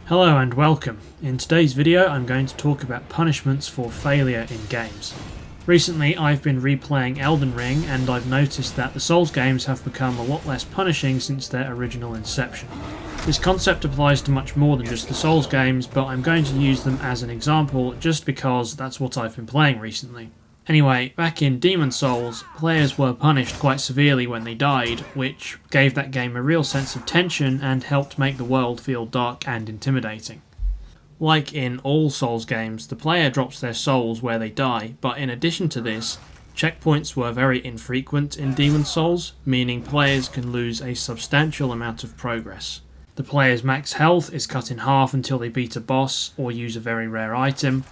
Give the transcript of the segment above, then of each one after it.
Hello and welcome. In today's video I'm going to talk about punishments for failure in games. Recently I've been replaying Elden Ring and I've noticed that the Souls games have become a lot less punishing since their original inception. This concept applies to much more than just the Souls games, but I'm going to use them as an example just because that's what I've been playing recently. Anyway, back in Demon Souls, players were punished quite severely when they died, which gave that game a real sense of tension and helped make the world feel dark and intimidating. Like in all Souls games, the player drops their souls where they die, but in addition to this, checkpoints were very infrequent in Demon Souls, meaning players can lose a substantial amount of progress. The player's max health is cut in half until they beat a boss or use a very rare item.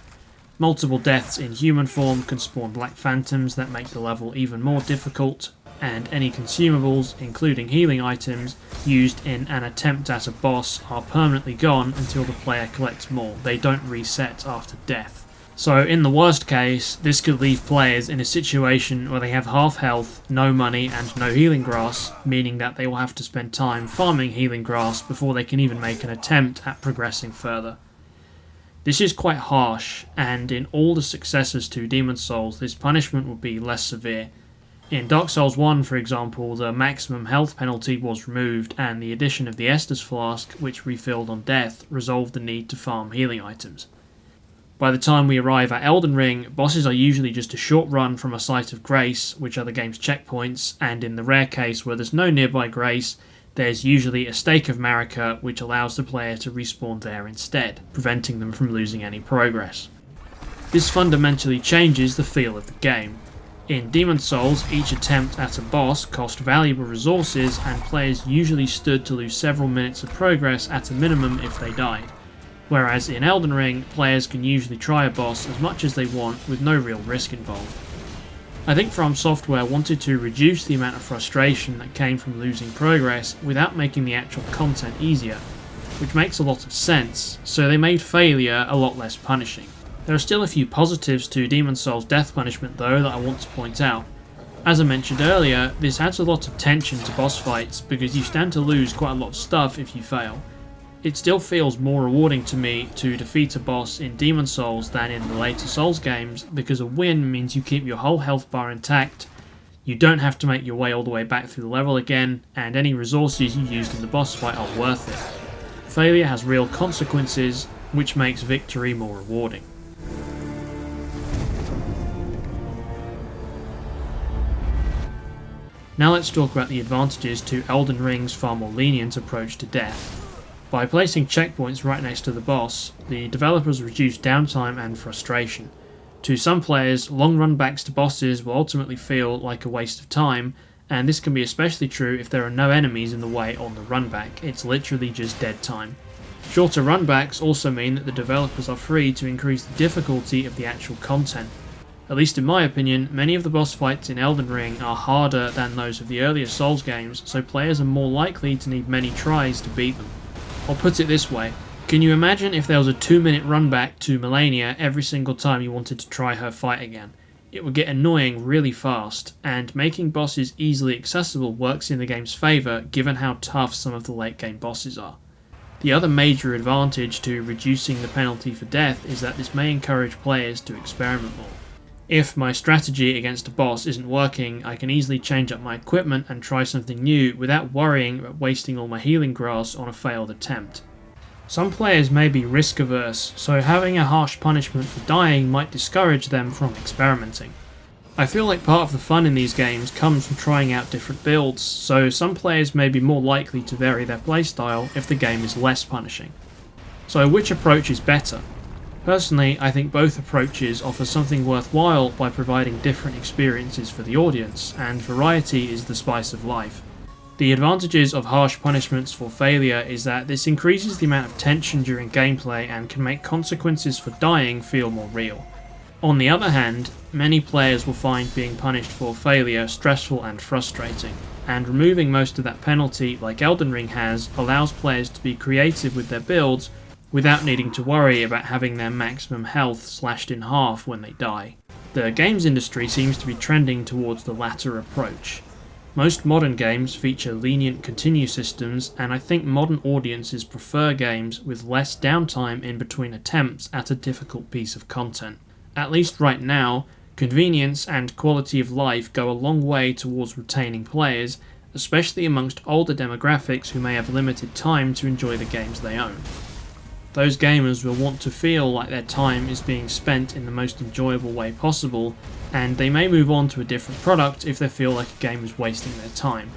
Multiple deaths in human form can spawn black phantoms that make the level even more difficult, and any consumables, including healing items, used in an attempt at a boss are permanently gone until the player collects more. They don't reset after death. So in the worst case, this could leave players in a situation where they have half health, no money and no healing grass, meaning that they will have to spend time farming healing grass before they can even make an attempt at progressing further. This is quite harsh, and in all the successors to Demon Souls, this punishment would be less severe. In Dark Souls 1, for example, the maximum health penalty was removed, and the addition of the Estus Flask, which refilled on death, resolved the need to farm healing items. By the time we arrive at Elden Ring, bosses are usually just a short run from a site of grace, which are the game's checkpoints, and in the rare case where there's no nearby grace, there's usually a stake of Marika which allows the player to respawn there instead, preventing them from losing any progress. This fundamentally changes the feel of the game. In Demon Souls, each attempt at a boss cost valuable resources and players usually stood to lose several minutes of progress at a minimum if they died. Whereas in Elden Ring, players can usually try a boss as much as they want with no real risk involved. I think From Software wanted to reduce the amount of frustration that came from losing progress without making the actual content easier, which makes a lot of sense, so they made failure a lot less punishing. There are still a few positives to Demon Souls' death punishment though that I want to point out. As I mentioned earlier, this adds a lot of tension to boss fights because you stand to lose quite a lot of stuff if you fail. It still feels more rewarding to me to defeat a boss in Demon Souls than in the later Souls games because a win means you keep your whole health bar intact, you don't have to make your way all the way back through the level again, and any resources you used in the boss fight are worth it. Failure has real consequences, which makes victory more rewarding. Now let's talk about the advantages to Elden Ring's far more lenient approach to death. By placing checkpoints right next to the boss, the developers reduce downtime and frustration. To some players, long run-backs to bosses will ultimately feel like a waste of time, and this can be especially true if there are no enemies in the way on the run-back. It's literally just dead time. Shorter run-backs also mean that the developers are free to increase the difficulty of the actual content. At least in my opinion, many of the boss fights in Elden Ring are harder than those of the earlier Souls games, so players are more likely to need many tries to beat them. I'll put it this way, can you imagine if there was a 2-minute run back to Melania every single time you wanted to try her fight again? It would get annoying really fast, and making bosses easily accessible works in the game's favour given how tough some of the late game bosses are. The other major advantage to reducing the penalty for death is that this may encourage players to experiment more. If my strategy against a boss isn't working, I can easily change up my equipment and try something new without worrying about wasting all my healing grass on a failed attempt. Some players may be risk averse, so having a harsh punishment for dying might discourage them from experimenting. I feel like part of the fun in these games comes from trying out different builds, so some players may be more likely to vary their playstyle if the game is less punishing. So which approach is better? Personally, I think both approaches offer something worthwhile by providing different experiences for the audience, and variety is the spice of life. The advantages of harsh punishments for failure is that this increases the amount of tension during gameplay and can make consequences for dying feel more real. On the other hand, many players will find being punished for failure stressful and frustrating, and removing most of that penalty, like Elden Ring has, allows players to be creative with their builds without needing to worry about having their maximum health slashed in half when they die. The games industry seems to be trending towards the latter approach. Most modern games feature lenient continue systems, and I think modern audiences prefer games with less downtime in between attempts at a difficult piece of content. At least right now, convenience and quality of life go a long way towards retaining players, especially amongst older demographics who may have limited time to enjoy the games they own. Those gamers will want to feel like their time is being spent in the most enjoyable way possible, and they may move on to a different product if they feel like a game is wasting their time.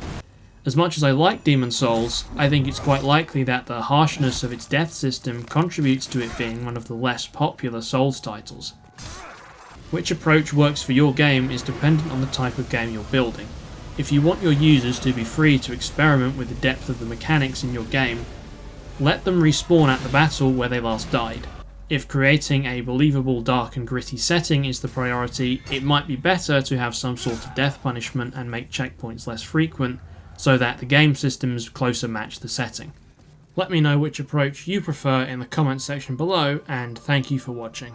As much as I like Demon's Souls, I think it's quite likely that the harshness of its death system contributes to it being one of the less popular Souls titles. Which approach works for your game is dependent on the type of game you're building. If you want your users to be free to experiment with the depth of the mechanics in your game, let them respawn at the battle where they last died. If creating a believable dark and gritty setting is the priority, it might be better to have some sort of death punishment and make checkpoints less frequent, so that the game systems closer match the setting. Let me know which approach you prefer in the comments section below, and thank you for watching.